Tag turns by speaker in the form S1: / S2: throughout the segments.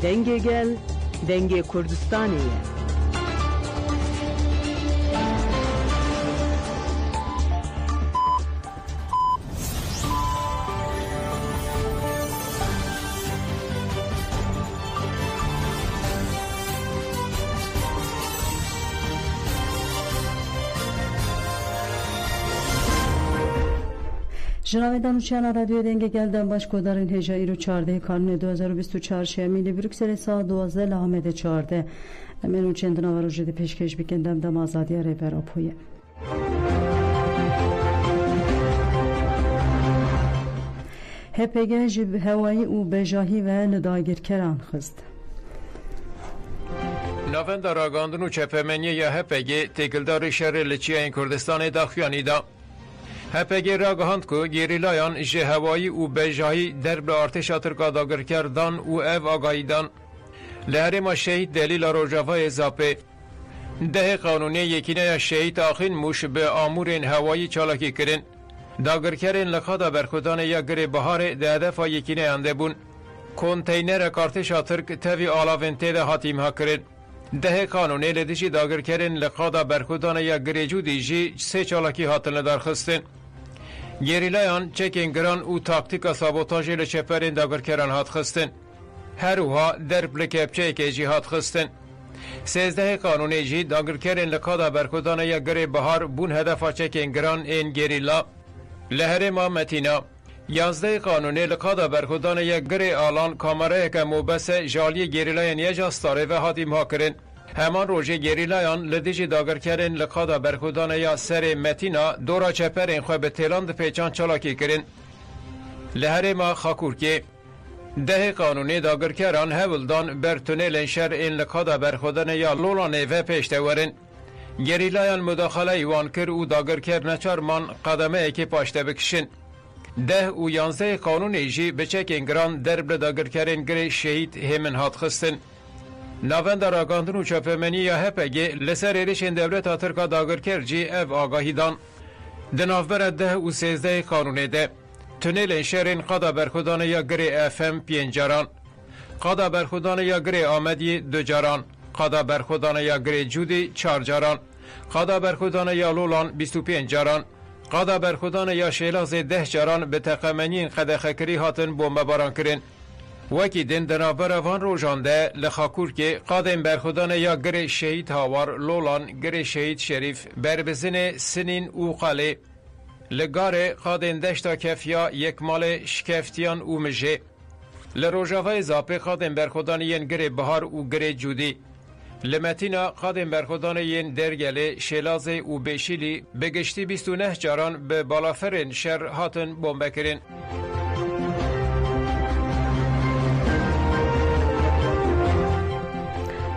S1: دنگ گل دنگ کردستانیه.
S2: جنابدان چنل رادیو دنگ گلدن باش کدارین هجایی رو 14 کانون 2024 شمیلی بروکسل ساعت 12 لحمد 14 منو چند نوارو جده پیشکش بکندم دم آزادی ره براپویه هپگه جب هوایی او بجاهی و نداگر کران خست
S3: نوند راگاندن و چپمنی یا هپگه تکلدار شهر لچیه این کردستان داخویانی دا هپگه را گهاند که گریلایان جه هوایی و بجاهی درب ارتش ترکا داگر کردن و او آگاهیدان لحره ما شهید دلیل روجاوای اضافه ده قانونی یکینه شهید آخین موش به آمورین هوایی چالاکی کرن داگر کرن لخدا برخودان یا گره بهار ده هدف یکینه انده بون کنتینر کارتش ترک تاوی آلاوینته ده حاتیم ها کرن ده قانونی لدیشی داگر کرن لخدا برخودان یا گره جو دیجی سه چالاکی هاتن لدار خستن گریلایان چکینگران و تاکتیک سابوتاژ لچپرین داگر کرن هات خستن هروها درب لکپچه که جی هات خستن 13 قانونی جی داگر کرن لقادا برکودان یا گره بهار بون هدف چکینگران این گریلا لهر ما متینا 11 قانونی لقادا برکودان یا گره آلان کامره که موبس جالی گریلایان یجاستاره و هاتیم ها کرن همان روژه گریلایان لدیجی داگر کرن لقادا برخودان یا سر متینا دورا چپرین خواه به تیلاند پیچان چلاکی کرن لهر ما خاکور که ده قانونی داگر کران هولدان بر تونل شهر این لقادا برخودان یا لولانه و پیشته ورن گریلایان مداخله ایوان کر و داگر کر نچار من قدمه ای که پاشته بکشن 10 و 11 قانونی جی بچک انگران درب داگر کرن گره شهید همن هات خستن نوند راگاندن و چپمنی یا هپگه لسر ایرشن دولت ترکا داگر کرجی او آگاهی دان دنافبر 10 و 13 قانونه ده تونل شهرین قادا برخودان یا گره افم 5 جران قادا برخودان یا گره آمدی 2 جران قادا برخودان یا گره جودی 4 جران قادا برخودان یا لولان 25 جران قادا برخودان یا شیلاز 10 جران به تقمنین قدخکری هاتن بومب باران کرن وکی دن دنابر وان روژانده لخاکور که قادم برخودان یا گره شهید هاوار لولان گره شهید شریف بربزن سنین او قاله لگاره قادم دشتا کفیا یک مال شکفتیان او مجه لروژاوه زاپه قادم برخودان ین گره بهار او گره جودی لمتینا قادم برخودان ین درگله شلاز او بشیلی بگشتی 29 جاران به بالافرین شر هاتن بومبه کرن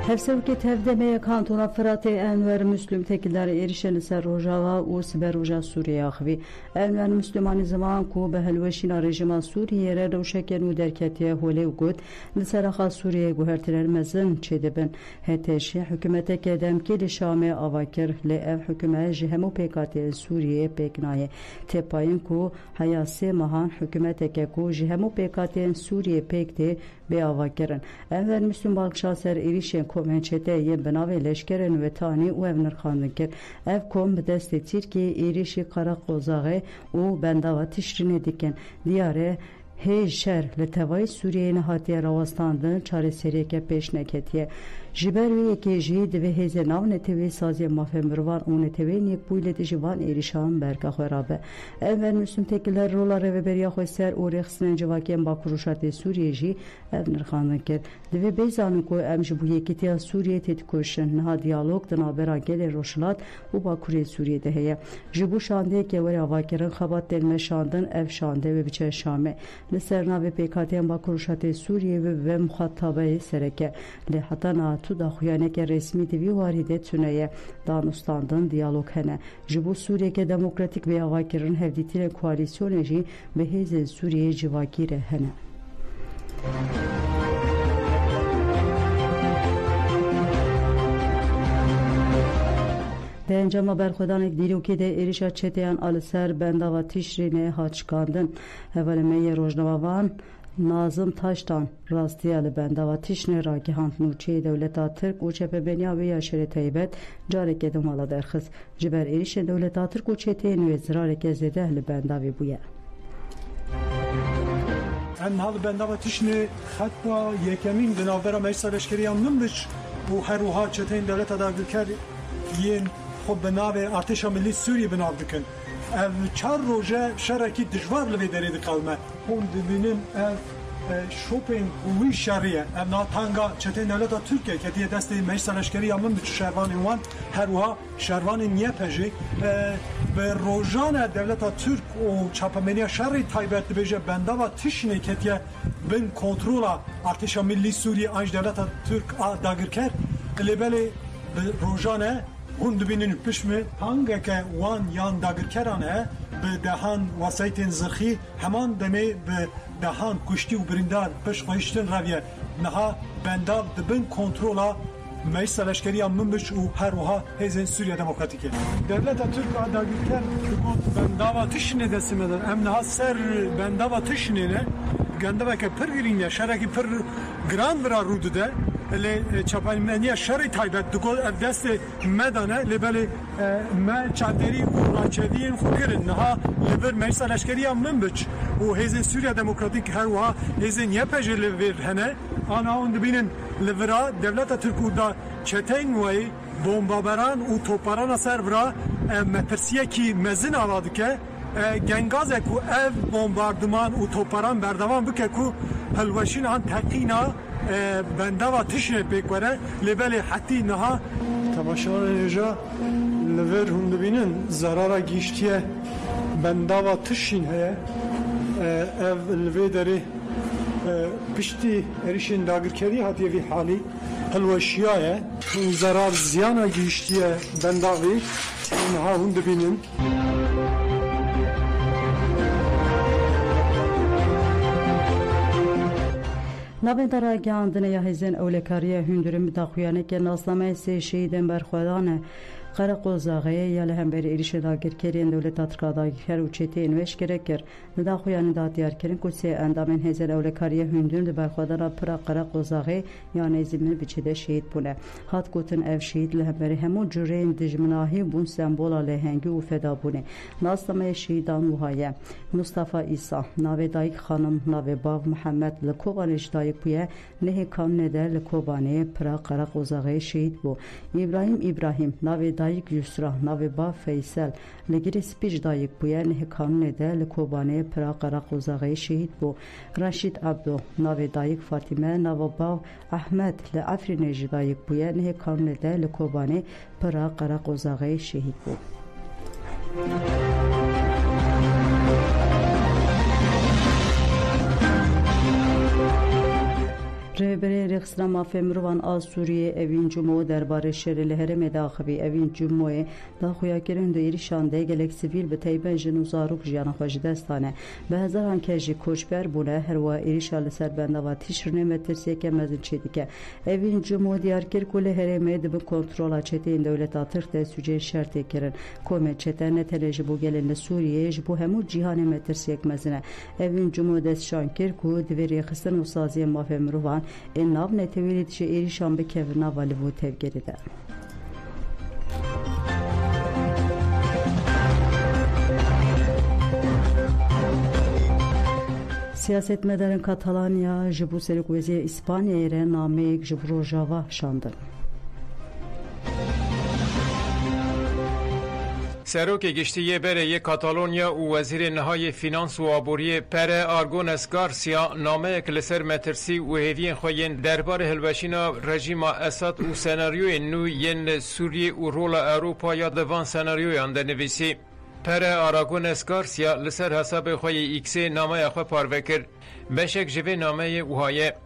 S2: Hevsev ki tevdemeye kantona Fırat'e Enver Müslüm tekilleri erişeni ser Rojava u Siber Roja Suriye akvi. Enver Müslümani zaman ku be helveşina rejima Suriye re revşeken u derketiye hole u gud liseraha Suriye guhertiler mezin çedibin. Heteşi hükümete kedem ki li Şam'e avakir li ev hüküme jihemu pekati Suriye peknaye. Tepayin ku hayasi mahan hükümete ke ku jihemu pekati Suriye pekti be avakirin. Enver Müslüm Balkşa ser erişen کومنچته یه بناوی لشکرن و تانی و ابنر خاندن کرد اف کوم به دست تیرکی ایریشی قرق قوزاغه و بنداوه تشرینه دیکن دیاره هی شهر لتوای سوریه نهاتیه راوستاندن چاره سریه که پیش نکتیه جبروی یکی جید و هیز ناو نتوی سازی مافه مروان و نتوی نیک بویلت جوان ایریشان برکا خواه اول مسلم تکیلر رولاره و بریا خواه سر او رخصنن جواکیم با کروشات سوریه جی ابنر خاندن کرد دوی بیزانن که امش بو یکی تیا سوریه تید کشن نها دیالوگ دنابرا گل روشلات و با کوری سوریه دهیه جبو شانده که وری آواکرن خبات دلمه شاندن اف شانده و بچه شامه لسرنا و پیکاتیم با کروشات سوریه و مخاطبه سرکه لحطانا تو داخویانه که رسمی دوی واریده تونه دانستاندن دیالوگ هنه جبو سوریه که دموکراتیک به آواکرن هفدیتیر کوالیسیون جی به هیز سوریه جواگیره هنه ده انجام برخودان دیروکی ده ایریشا چتیان آل سر بندا و تیشرینه هاچکاندن اول می روزنوان Nazım Taştan rastiya li bendava tişnê ragihand nûçeyê dewleta Tirk û çepebeniya wê ya şerê taybet carekê din mala derxist. Ji ber êrişên dewleta Tirk û çeteyên wê zirareke zêde li bendavê bûye.
S4: Em hal bendava tişnê heta yekemîn di navbera Meclisa Leşkeriya min biç û her wiha çeteyên dewleta dagirker yên xwe bi navê Artêşa Millî Sûriyê binav dikin. Ev çar roje şerekî dijwar li vê derê diqewime. Hûn dibînin ev şopên wî şerî ye. Ev natanga çeteyên dewleta Tirkiye ketiye destê Meclisa Leşkeriya min biç şervanên wan her wiha şervanên yepejê bi rojana dewleta Tirk û çapemeniya şerê taybet dibêje bendava tişnê ketiye bin kontrola Artêşa Millî Sûriyê an ji dewleta Tirk a dagirker lêbelê bi rojane hûn dibînin pişmê hangeke wan yan dagirkeran he bi dehan wasaytên zirxî heman demê bi dehan kuştî û birîndar pişxwehiştin reviye niha bendav dibin kontrola Meclisa Leşkeriya min biç û her wiha hêzên Sûriya Demokratîkê. Devleta Tirk a dagirker got bendava tişnê desimedin. Em niha ser bendava tişnê ne gendeveke pir girîn ye şerekî pir giran vira rû dide. Lê çapemeniya şerê taybet digot ev destê me dane lêbelê me çavderî û raçeviyên xwe kirin niha li vir Meclisa Leşkeriya min biç û hêzên Sûriya Demokratîk her wiha hêzên yepejê li vir hene ana hûn dibînin li vira dewleta Tirk û da çeteyên wê bombaberan û toparana ser vira metirsiyekî mezin ava dike gengazek û ev bombardiman û toparan berdevan bike ku hilweşînan teqîna bendava tişnê pêk were lêbelê hetî niha temaşaranê hêja li vir hûn dibînin zerara gîştiye bendava tişîn heye ev li vê derê piştî êrişên dagirkerî hatiye vî halî hilweşiya ye hûn zerar ziyana gîştiye bendavê niha hûn dibînin
S2: Navendara gandine ya hêzên ewlekariya hundirên bi daxuyaneke nasnameyê sê şehîdên berxwedan e Qereqozaxeyê ya li hemberî êrişê dagirkeriyên dewleta Tirka dagirker û çeteyên wê şikere kir. Li daxuyanê da diyarkirin ku sê endamên hêzên ewlekariya hundirên di berxwedana pira Qereqozaxê ya Nêzîmin biçî de şehîd bûne. Hat gotin ev şehîd li hemberî hemû cureyên dijminahî bûn sembola lêhengî û fedabûnê. Nasnameyê şehîdan wiha ye. Mustafa İsa, navê dayîk xanim, navê bav Mihemed li Kobanê ji dayîk bûye, lehê kanûnê de li Kobanê pira Qereqozaxeyê şehîd bû. İbrahim, navê dayîk Yusra, navê bav Feysel, li Girêspî ji dayîk bûye, lehê kanûnê de li Kobanê pira Qereqozaxeyê şehîd bû. Reşîd Abdo, navê dayîk Fatîme, nava bav Ehmed li Efrînê ji dayîk bûye, lehê kanûnê de li Kobanê pira Qereqozaxeyê şehîd bû. Rêberê Rêxistina Mafê Mirovan a Sûriyê evîn Cumo derbarê şerê li Herêmê de axivî. Evîn Cumoyê daxuyakirin di êrişan de gelek sivîl bi teyben jin û zarok jiyana xwe ji dest dane. Bi hezaran kes jî koçber bûne her wiha êrişa li ser bendava tîşrinê ve tirsiyeke mezin çê dike. Evîn Cumo diyar kir ku li Herêmê dibin kontrola çeteyên dewleta Tirk de sûcê şer tê kirin. Komê çete ne tenê ji bo gelên li Sûriyê ji bo hemû cîhanê me tirsiyek mezin e. Evîn Cumo destşan kir ku divê rêxistin û saziyên Mafê Mirovan ên nav netewîrê dişê êrişan bikevin nava li bo tevgerê de. Siyasetmedarên Katalanya ji bo Serokweziya İspanyayê re nameyek ji bo Rojava şandin.
S3: Serokê Giştiyê Bereyê Katalonya û Wezîrê Nihayê Finans û Aboriyê Pere Aragonès Garcia nameyek li ser metirsî û hêviyên xwe yên derbarê hilweşîna rejîma Esad û senaryoyên nû yên li Sûriyê û rola Ewropaya di van senaryoyan de nivîsî. Pere Aragonès Garcia li ser hesabê xwe yê X'ê nameya xwe parve kir. Beşek ji vê nameyê wiha ye.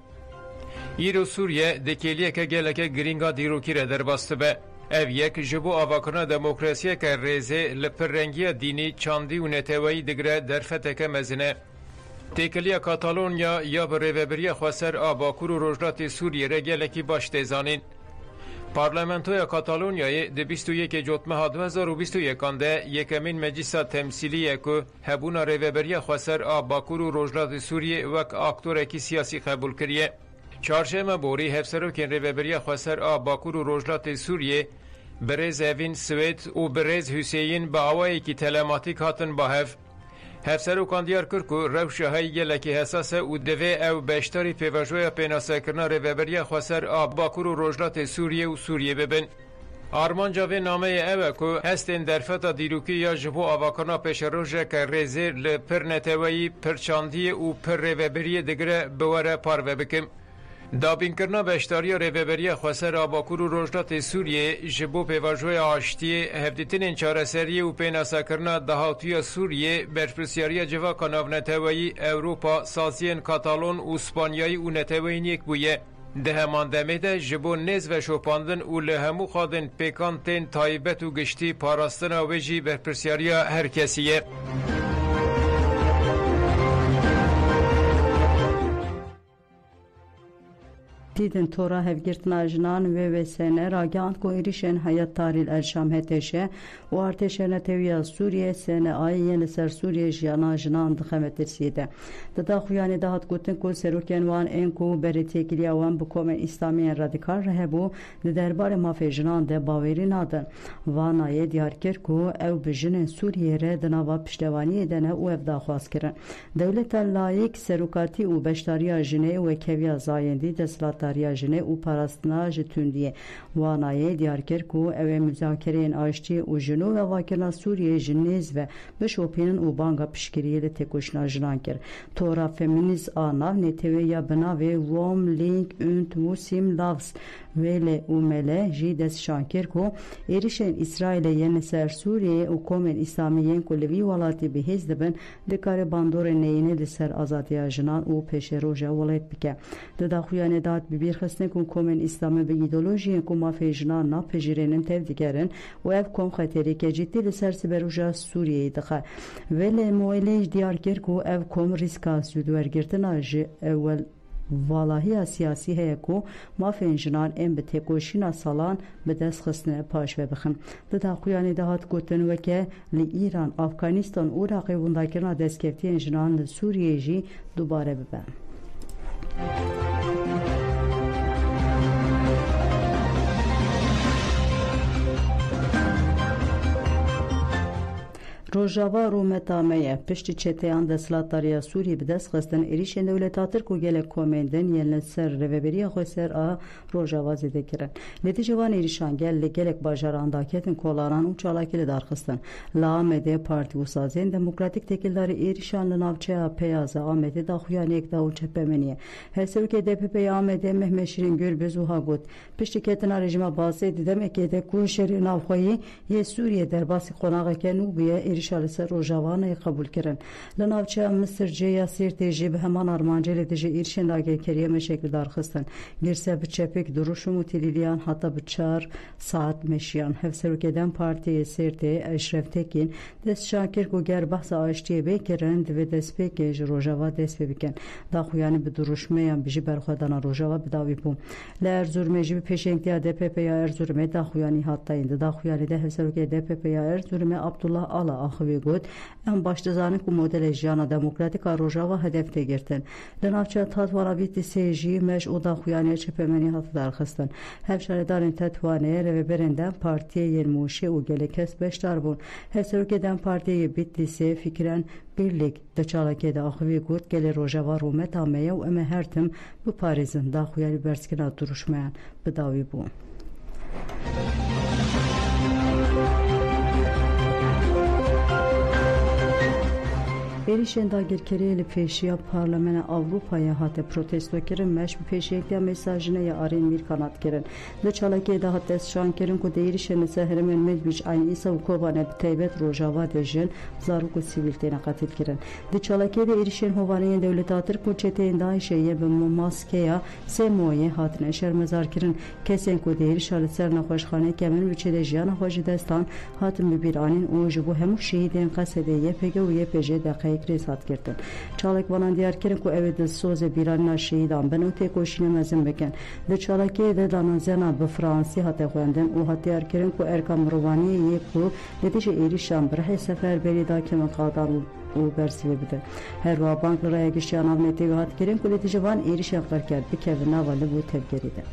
S3: Îro Sûriye dikêliyeke geleke girînga dîrokî re derbas dibe. Ev yek ji bo avakirina demokrasiyeke rêzê li pirrengiya dînî, çandî û neteweyî digire derfeteke mezin e. Têkiliya Katalonya ya bi rêveberiya xwe ser a Bakur û Rojhilatê Sûriyê re gelekî baş tê zanîn. پارلمانتویا کاتالونیای د 21 جوتمه 2021 ده یکمین مجلس تمثیلی که هبونا ریوبریا خسر آ باکور و روجلات سوریه وک اکتور کی سیاسی قبول کریه. چهارشنبه بوری هفسروکین ریوبریا خسر آ باکور و روجلات سوریه برز اوین سوید و برز حسین با آوایی کی تلماتیک هاتن با هف. هفسروکان دیار کرد که روشه های گلکی حساسه و دوی او بیشتری پیوژوی پیناسه کرنا ریوبریا خسر آ باکور و روجلات سوریه و سوریه ببن. آرمان جاوی نامه اوه که هستین درفتا دیروکی یا جبو آواکانا پیش روژه که ریزه لپر نتوایی پرچاندی و پر ریوبری دگره بواره پارو بکم. دابین کرنا بیشتاری ریوبری خسر آ باکور و روجلات سوریه جبو پیواجوی آشتی هفدیتین چاره سریه و پیناسه کرنا دهاتوی سوریه برپرسیاری جوا کناو نتوایی اوروپا سازین کاتالون و اسپانیایی و نتوایی نیک بویه. ده همان دمه ده جبو نیز و شوپاندن و لهمو خادن پیکان تین تایبت و گشتی پاراستن آویجی برپرسیاری هر کسیه.
S2: دیدن تورا هفگرتنا جنان و سنه راگاند کو ایریشن حیات تاریل الشام هتشه و ارتشن تیویا سوریه سنه آیین سر سوریه جیانا جنان دخمت رسیده. دادا خویانی دهات گوتن کو سروکن وان این کو بریتی کلیا وان بکوم اسلامی رادیکال رهبو دربار مافی جنان ده باوری نادن. وان آیه دیار کر کو او بجن سوریه ره دناوا پشتوانی دنه او افدا خواست کرن. دولت لایک سروکاتی و بشتاریا جنه و کویا زایندی دسلات تاریا جنه و پاراستنا جتوندیه وانایه دیار کر کو او مذاکرین آشتی و جنو و واکرنا سوریه جنیز و بشوپینن و بانگا پشکریه ده تکوشنا جنان کر تورا فمینیز آناو نتوی یا بناوی ووم لینک اونت موسیم لاوس ویله و مله جی دست شانکر کو ایریشن اسرائیل ین سر سوریه و کومن اسلامیین کلوی ولاتی بهیز دبن دکار باندور نینه ده سر آزادیا جنان و پیش روژا ولایت بکه دادا خویانه داد ببیر خستن کن کومن اسلامی به ایدولوژی کو مافی جنان ناپجیرنن تفدیگرن و اف کوم خطری که جدی لسر سبروژا سوریه دخه ولی مویلیج دیار کر کو اف کوم ریسکا سودورگرتن آج اول والاهی سیاسی هیا کو مافین جنان ام به تکوشینا سالان به دست خستن پاش و بخن دادا خویانی دهات گوتن وکه لی ایران افغانستان و عراقی ونداکرنا دستکفتی جنان سوریه جی دوباره ببن روجاوا رومتامه پشت چتیان دسلاتاریا سوری به دست خستن ایریشن دولتاتر کو گله کومندن یل سر رهبری خسر ا روجاوا زده کرن نتیجه وان ایریشان گل گلک باجارانداکتن کولاران و چالاکل دارخستن لامده پارتی و سازن دموکراتیک تکیلدار ایریشان ناوچه پیاز آمده دا خویان یک دا چپمنیه هسر که دپپ آمده مهمشرین گربز و هاگوت پشت کتنا رژیم باسه دیدم که د کو شری ناوخوی یه سوریه در باس قناغه کنو بیه شالسه روجاوانه قبول کردن لناوچه مصر جیا سیرتی جیب همان آرمانجل دیجی ایرشن لاگه کریه شکل دار خستن گرسه بچپک دروشم و تلیلیان حتی به 4 ساعت مشیان هفسرو کدن پارتی سیرتی اشرف تکین دست شاکر کو گر بحث آشتی بکرند و دست بکش روجاوا دست بکن دا خویانی به دروشمه هم بجی برخوادان روجاوا بداوی بوم لارزورمه جیب پیشنگتی دپپ یا ارزورمه دا خویانی حتی این دا خویانی ده هفسرو که دپپ یا ارزورمه عبدالله آلا آخوی گود ام باشتزانه که مدل جانا دموکراتیک روجاوا هدف تگرتن لنافچه تاتواناوی دیسیجی مش او دا خویانی چپمنی هات درخستن هفشار دارن تاتوانه رو برندن پارتی یلموشه و گلکس بشتر بون هسرو که دن پارتی بیت دیسی فکرن birlik da çalake da axıvi gut gele rojava rumet ameye و eme hertim bu Parizin da xuyari berskina duruşmayan bidavi bu. ایریشن داگرکری پیشیا پارلمان اروپای هات پروتستو کردن مش پیشیا مساجنه یا آرین میر کانات کردن لچالاکی ده هات شان کردن که ایریشن سهرمن مدبیج این ایسا و کوبانه تایبت روجاوا دژن زاروک سیویل تینا قتل کردن لچالاکی ده ایریشن هوانی دولتاتر کوچته اندایشه به ماسکیا سمویه هات نشر مزار کردن کسین که ایریشال سر نخوشخانه کمن و چه جیان خوش دستان هات میبیرانین او جبو همو شهیدین قصده یه پگه و یه پجه دقیق تدریس هات کردن چالک وانان دیار کردن کو اوید سوز بیران شهیدان بنو ته کوشین مزن بکن د چالکی د دانازنا به فرانسی هات خوندن او هات دیار کردن کو ارکام روانی کو نتیجه ایریشان بره سفر بریدا که مقادان او برسی بوده هر وا بانک لرای گشتیان آمنیتی هات کردن کو نتیجه وان ایریشان قرار کرد بکونا ولی بود تبگریده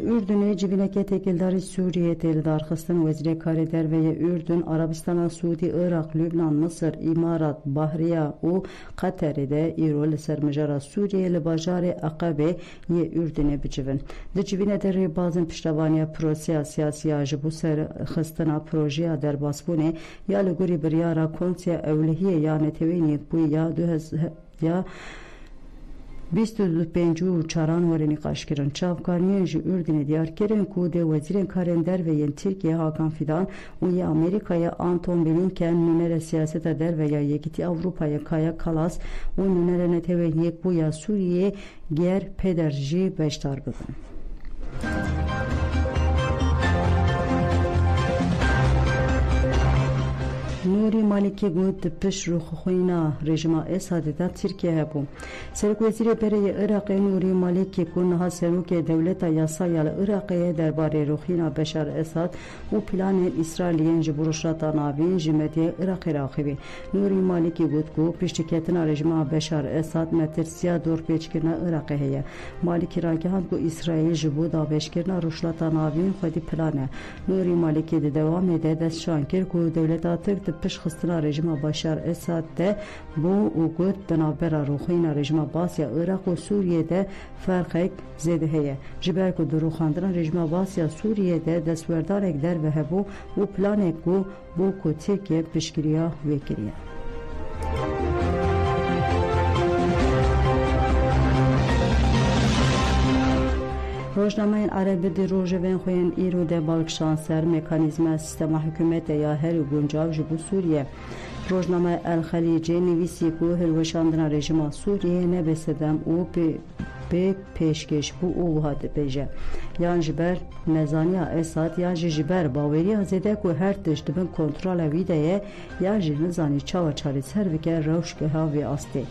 S2: Ürdün'e cibineke tekildari Suriye telidar xıstin vezire kare derveye Ürdün, Arabistan, Suudi, Irak, Lübnan, Mısır, İmarat, Bahriya u Katar'de İrol sermejara Suriye li bajare Akabe ye Ürdün'e bicivin. Di cibine derri bazın piştavaniya prosya siyasiya jibu ser xıstina projeya derbasbune ya li guri biryara konsiya evlihiye ya netevini bu ya 25 çaran wareni qaşkirin çavkarniyen ji Ürdün'e diyar kirin ku de vezirin karender ve yen Türkiye Hakan Fidan u ye Amerika'ya Anton Blinken nünere siyasete der veya yekiti Avrupa'ya Kaya Kalas u nünere neteve yek bu ya Suriye ger pederji beştar bidin. نوری مالکی گوت پیش رو خوینا رژیم اسد دا ترکیه هبو سرک وزیر برای عراق نوری مالکی کنها سروک دولت یاسای عراقی درباره روخینا بشار اسد و پلان اسرائیلیان جبرشات ناوین جمعیت عراق راخوی نوری مالکی گوت کو پیشکتنا رژیم بشار اسد مترسیا دور پیچکنا عراق هيا مالکی راگهان کو اسرائیل جبو دا بشکرنا روشلات ناوین خودی پلانه نوری مالکی د دوام ده دست شانکر کو دولت ترک پیش خستنا رژیم بشار اسد ده بو او گوت بنابرا روخینا رژیم باسیا عراق و سوریه ده فرق زده هيا جبر کو درو خاندران رژیم باسیا سوریه ده دستوردارک در و هبو و پلانک کو بو کو ترکیه پیشگیریا وکریه روزنامه عربی دی روزوین خوین ایرو ده بالک شانسر مکانیزم سیستم حکومت یا هر گنجاو جبو سوریه روزنامه الخلیجی نویسی کو هلوشاندن رژیم سوریه نبسدم او به پیشکش بو او هات بیجه یان جبر نزانیا اساد یا جبر باوری زده کو هر تشت بن کنترل ویدیه یا جنزانی چاو چاری سر وکر روش که هاوی استی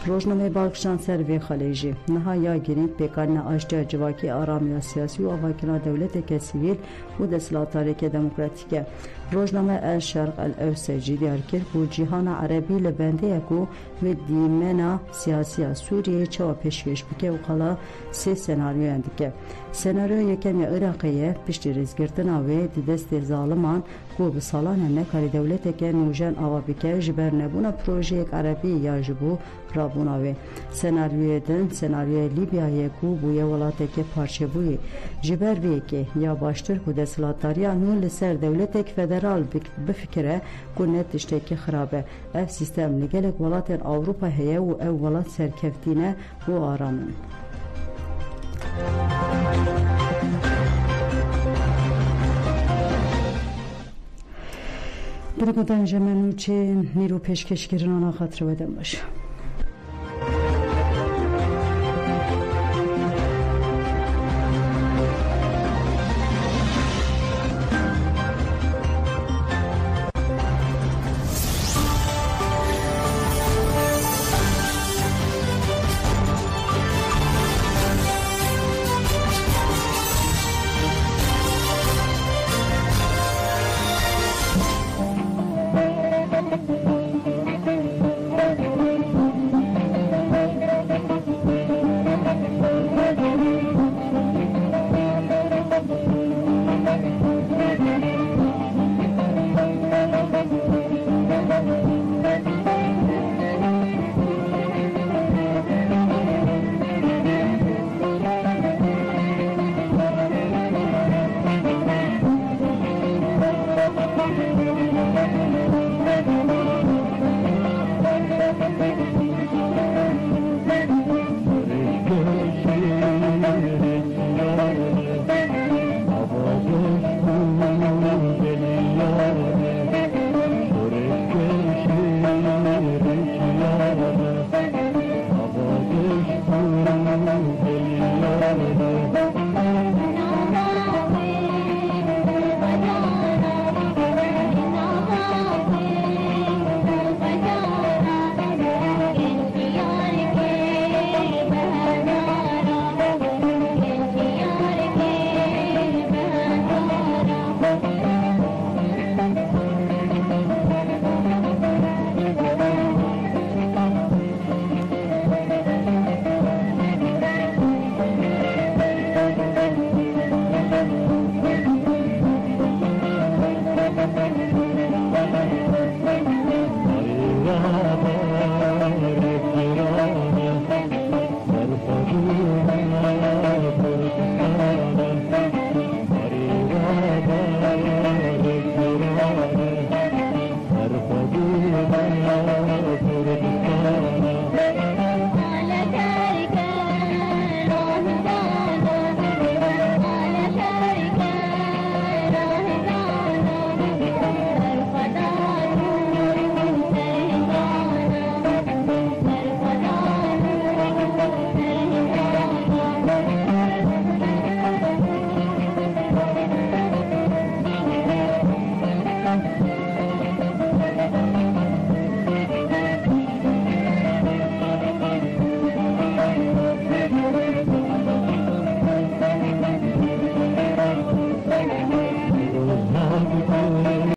S2: روزنامه بالکشان سروی خلیجی نهایا گیرین پیکارن آشتیا جواکی آرامی سیاسی و آواکنا دولت که سیویل و دستلاتاری که دموکراتیکه روزنامه الشرق الاوسطی دیار کرد که جهان عربی لبنده اکو و دیمنا سیاسی سوریه چوا پیشکش بکه و قلا سه سناریو اندیکه سناریو یکم عراقیه پشتی ریزگرتن آوه دی دست ظالمان کو به سالان نکاری دولت که نوجن آوا بکه جبر نبونا پروژه یک عربی یا جبو رابوناوه سناریوی دن سناریوی لیبیای کو بوی ولاته که پارچه بوی جبر بی که یا باشتر کو دستلاتاریا نون لسر دولت که فدرال بفکره کو نتشته که خرابه اف سیستم لگلک ولاتن اوروپا هیه و او ولات سرکفتینه و آرامن برگودن جمعنو چه نیرو پیشکش گرنانا خاطر بدن باشه